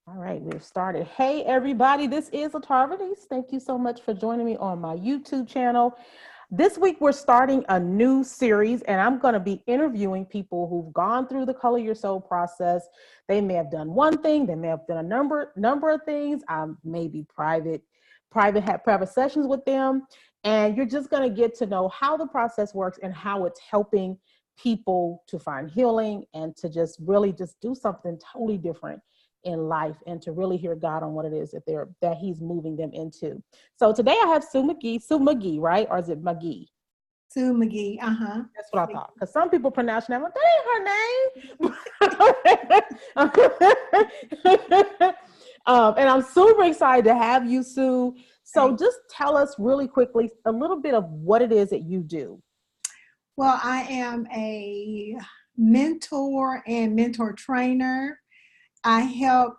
All right, we've started. Hey, everybody, this is LaTara Venise. Thank you so much for joining me on my YouTube channel. This week, we're starting a new series, and I'm going to be interviewing people who've gone through the Color Your Soul process. They may have done one thing, they may have done a number of things. Maybe private sessions with them, and you're just going to get to know how the process works and how it's helping people to find healing and to just really just do something totally different in life and to really hear God on what it is that he's moving them into. So today I have Sue Magee, right? Or is it Magee? Sue Magee, That's what I thought. Because some people pronounce her name, like, that ain't her name. And I'm super excited to have you, Sue. So just tell us really quickly a little bit of what it is that you do. Well, I am a mentor and mentor trainer. I help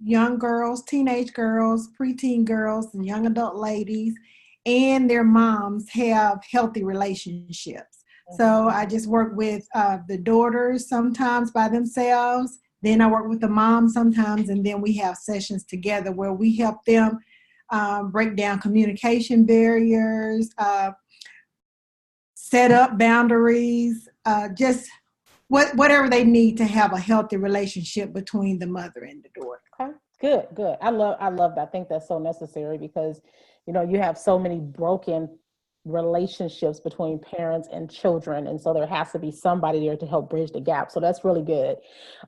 young girls, teenage girls, preteen girls, and young adult ladies and their moms have healthy relationships. So I just work with the daughters sometimes by themselves. Then I work with the moms sometimes, and then we have sessions together where we help them break down communication barriers, set up boundaries, just whatever they need to have a healthy relationship between the mother and the daughter. Okay, good. I love that. I think that's so necessary because, you have so many broken relationships between parents and children. And so there has to be somebody there to help bridge the gap. So that's really good.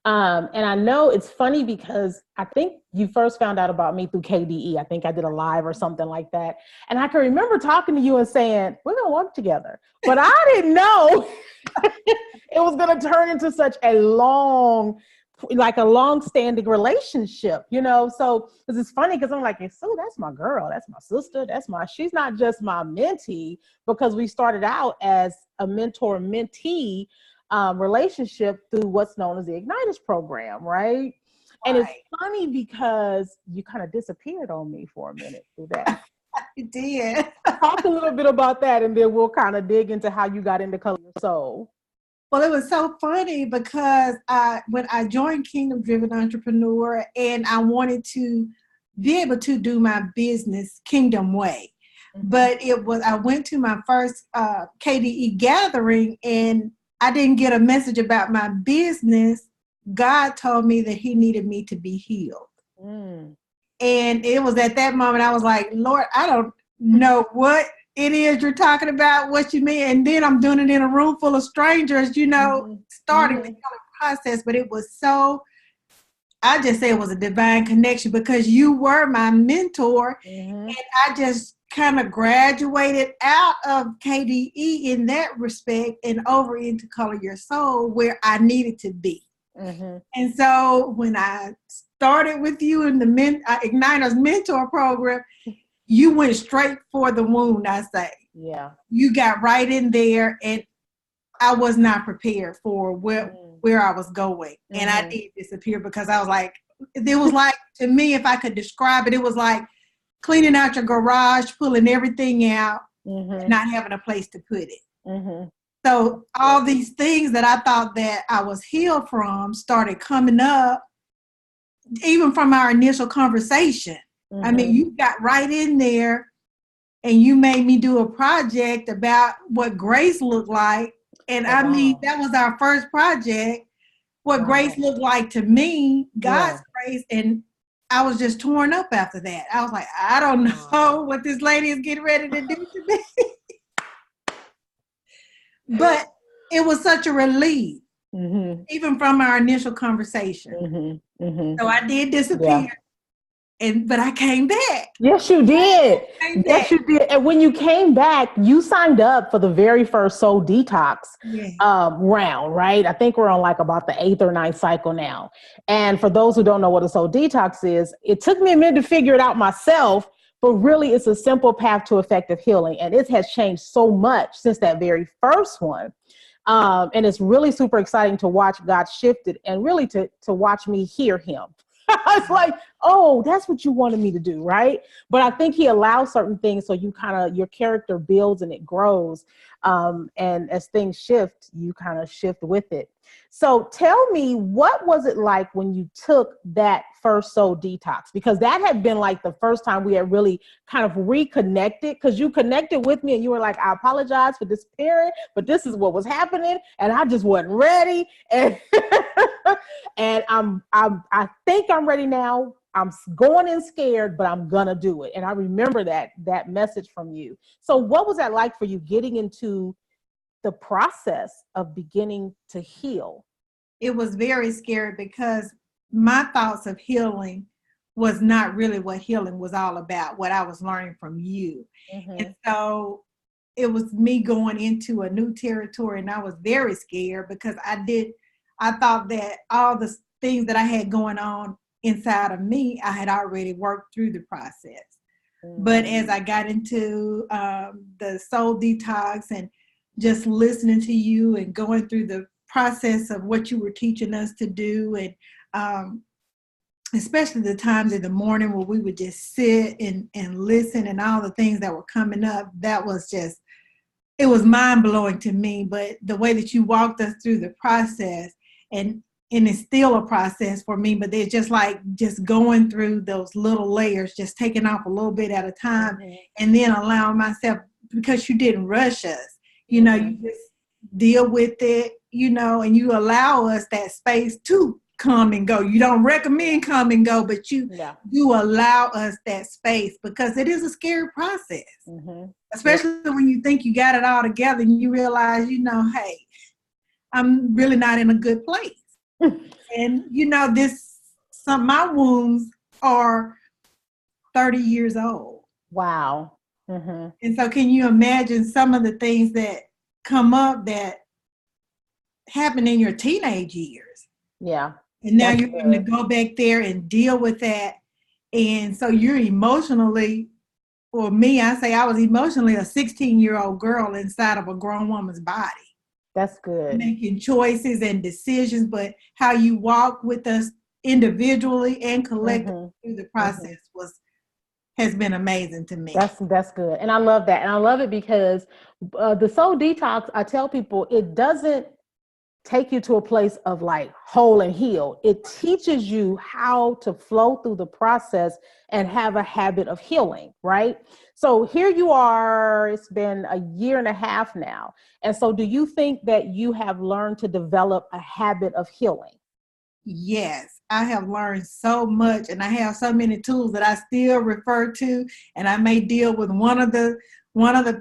And I know it's funny because I think you first found out about me through KDE. I think I did a live or something like that. And I can remember talking to you and saying, we're going to work together. But I didn't know it was going to turn into such a long-standing relationship, So it's funny because I'm like, so that's my girl, that's my sister, she's not just my mentee, because we started out as a mentor-mentee relationship through what's known as the Igniters program, right? And it's funny because you kind of disappeared on me for a minute through that. You did. Talk a little bit about that, and then we'll kind of dig into how you got into Color Your Soul. Well, it was so funny because when I joined Kingdom Driven Entrepreneur, and I wanted to be able to do my business Kingdom way. Mm-hmm. But I went to my first KDE gathering and I didn't get a message about my business. God told me that he needed me to be healed. Mm. And it was at that moment I was like, Lord, I don't know what it is you're talking about, what you mean. And then I'm doing it in a room full of strangers, starting the process. But it was I just say it was a divine connection because you were my mentor. Mm-hmm. And I just kind of graduated out of KDE in that respect and over into Color Your Soul where I needed to be. Mm-hmm. And so when I started with you in the Igniters mentor program, you went straight for the wound, I say. Yeah. You got right in there, and I was not prepared for where I was going. Mm-hmm. And I did disappear because I was like, it was like, to me, if I could describe it, it was like cleaning out your garage, pulling everything out, and not having a place to put it. Mm-hmm. So all these things that I thought that I was healed from started coming up, even from our initial conversation. Mm-hmm. I mean, you got right in there and you made me do a project about what grace looked like. And I mean, that was our first project, what grace looked like to me, God's grace. And I was just torn up after that. I was like, I don't know what this lady is getting ready to do to me. But it was such a relief, even from our initial conversation. Mm-hmm. Mm-hmm. So I did disappear. Yeah. But I came back. Yes, you did. Yes, you did. And when you came back, you signed up for the very first Soul Detox round, right? I think we're on like about the 8th or 9th cycle now. And for those who don't know what a Soul Detox is, it took me a minute to figure it out myself, but really it's a simple path to effective healing. And it has changed so much since that very first one. And it's really super exciting to watch God shift it and really to watch me hear him. It's like, oh, that's what you wanted me to do, right? But I think he allows certain things so you your character builds and it grows. And as things shift, you kind of shift with it. So tell me, what was it like when you took that first soul detox? Because that had been like the first time we had really kind of reconnected, because you connected with me and you were like, I apologize for disappearing, but this is what was happening. And I just wasn't ready. And, and I think I'm ready now. I'm going in scared, but I'm gonna do it. And I remember that message from you. So what was that like for you getting into the process of beginning to heal? It was very scary because my thoughts of healing was not really what healing was all about, what I was learning from you. Mm-hmm. And so it was me going into a new territory, and I was very scared because I thought that all the things that I had going on inside of me, I had already worked through the process. Mm-hmm. But as I got into the soul detox and just listening to you and going through the process of what you were teaching us to do, and especially the times in the morning where we would just sit and listen, and all the things that were coming up, that was just, it was mind-blowing to me. But the way that you walked us through the process, and it's still a process for me, but they're just like just going through those little layers, just taking off a little bit at a time, mm-hmm. and then allowing myself, because you didn't rush us, you know, you just deal with it, you know, and you allow us that space to come and go. You don't recommend come and go, but you allow us that space, because it is a scary process, mm-hmm. especially when you think you got it all together and you realize, you know, hey, I'm really not in a good place. And, you know, my wounds are 30 years old. Wow. Mm-hmm. And so can you imagine some of the things that come up that happened in your teenage years? Yeah. And now you're going to go back there and deal with that. And so you're emotionally, or me, I say I was emotionally a 16-year-old girl inside of a grown woman's body. That's good. Making choices and decisions, but how you walk with us individually and collectively, mm-hmm. through the process, mm-hmm. has been amazing to me. That's good. And I love that. And I love it because the soul detox, I tell people, it doesn't take you to a place of like whole and healed. It teaches you how to flow through the process and have a habit of healing, right? So here you are, it's been a year and a half now. And so do you think that you have learned to develop a habit of healing? Yes, I have learned so much, and I have so many tools that I still refer to, and I may deal with one of the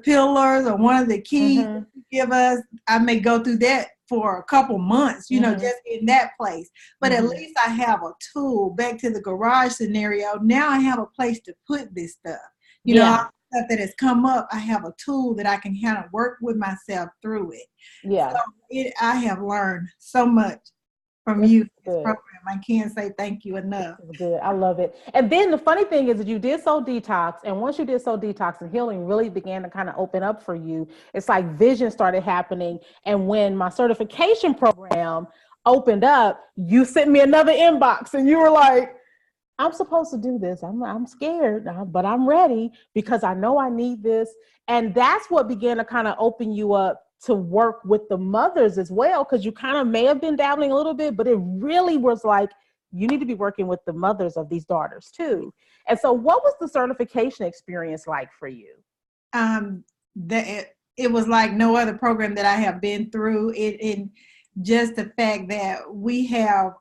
pillars or one of the keys, mm-hmm. you give us. I may go through that for a couple months, you, mm-hmm. know, just in that place. But mm-hmm. at least I have a tool. Back to the garage scenario, now I have a place to put this stuff. You know, all the stuff that has come up, I have a tool that I can kind of work with myself through it. Yeah. So I have learned so much from you for this program. I can't say thank you enough. Good. I love it. And then the funny thing is that you did soul detox, and once you did soul detox and healing really began to kind of open up for you, it's like vision started happening. And when my certification program opened up, you sent me another inbox and you were like, I'm supposed to do this. I'm scared, but I'm ready because I know I need this. And that's what began to kind of open you up to work with the mothers as well, because you kind of may have been dabbling a little bit, but it really was like, you need to be working with the mothers of these daughters too. And so what was the certification experience like for you? It was like no other program that I have been through. In just the fact that we have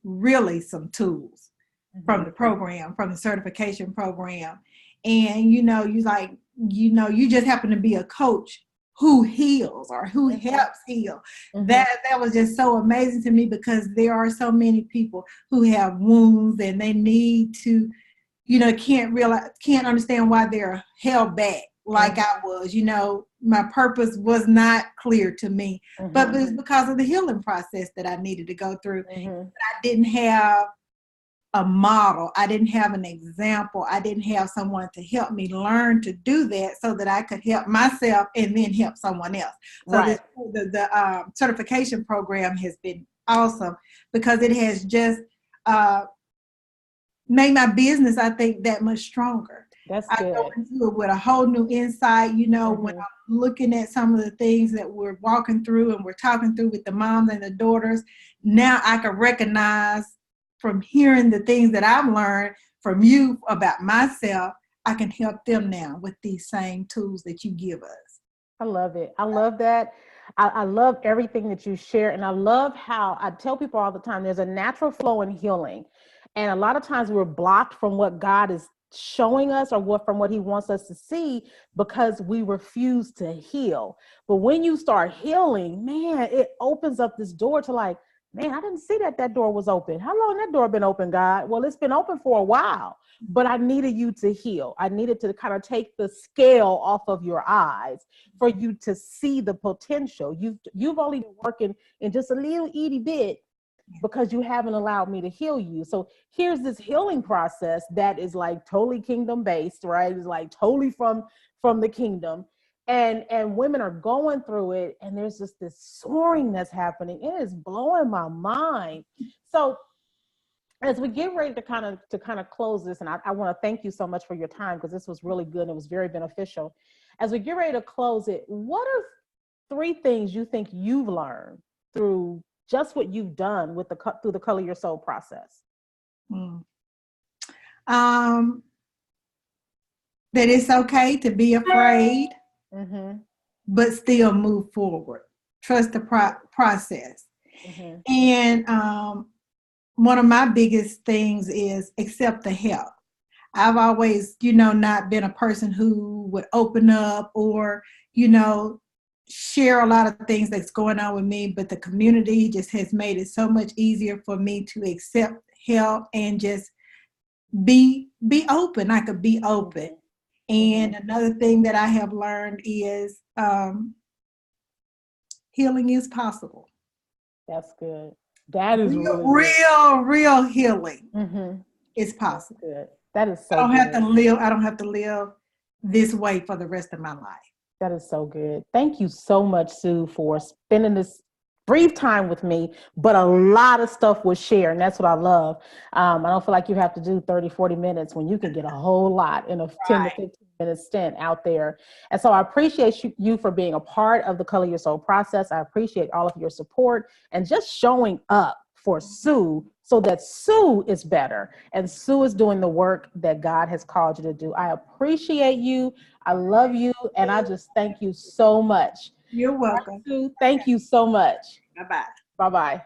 really some tools, mm-hmm. from the program, from the certification program. And, you know, you just happen to be a coach who heals or who mm-hmm. helps heal. Mm-hmm. That was just so amazing to me, because there are so many people who have wounds and they need to, you know, can't understand why they're held back like mm-hmm. I was. You know, my purpose was not clear to me, mm-hmm. but it was because of the healing process that I needed to go through. Mm-hmm. I didn't have a model. I didn't have an example. I didn't have someone to help me learn to do that so that I could help myself and then help someone else. So right. the certification program has been awesome, because it has just made my business, I think, that much stronger. That's I go good. into it with a whole new insight, you know, when Mm-hmm. I'm looking at some of the things that we're walking through and we're talking through with the moms and the daughters. Now I can recognize from hearing the things that I've learned from you about myself, I can help them now with these same tools that you give us. I love it. I love that. I love everything that you share. And I love how I tell people all the time there's a natural flow in healing. And a lot of times we're blocked from what God is showing us or what from what he wants us to see because we refuse to heal. But when you start healing, man, it opens up this door to like, man, I didn't see that that door was open. How long that door been open, God? Well, it's been open for a while, but I needed you to heal. I needed to kind of take the scale off of your eyes for you to see the potential. You've only been working in just a little itty bit because you haven't allowed me to heal you. So here's this healing process that is like totally kingdom based, right? It's like totally from the kingdom. And women are going through it, and there's just this soaring that's happening. It is blowing my mind. So as we get ready to kind of close this, and I want to thank you so much for your time because this was really good and it was very beneficial. As we get ready to close it, what are three things you think you've learned through just what you've done with through the Color Your Soul process? Mm. Um, that it's okay to be afraid, Mm-hmm. but still move forward. Trust the process. Mm-hmm. And one of my biggest things is accept the help. I've always, you know, not been a person who would open up or, you know, share a lot of things that's going on with me, but the community just has made it so much easier for me to accept help and just be open. I could be open. Mm-hmm. And another thing that I have learned is healing is possible. That's good. That is Real, really good. real healing Mm-hmm. is That's possible. good. That is I so don't have to good. live. I don't have to live this way for the rest of my life. That is so good. Thank you so much, Sue, for spending this brief time with me, but a lot of stuff was shared, and that's what I love. I don't feel like you have to do 30, 40 minutes when you can get a whole lot in a 10 to Right. 15-minute stint out there. And so I appreciate you for being a part of the Color Your Soul process. I appreciate all of your support and just showing up for Sue so that Sue is better and Sue is doing the work that God has called you to do. I appreciate you. I love you. And I just thank you so much. You're welcome. Sue, thank you so much. Bye bye. Bye bye.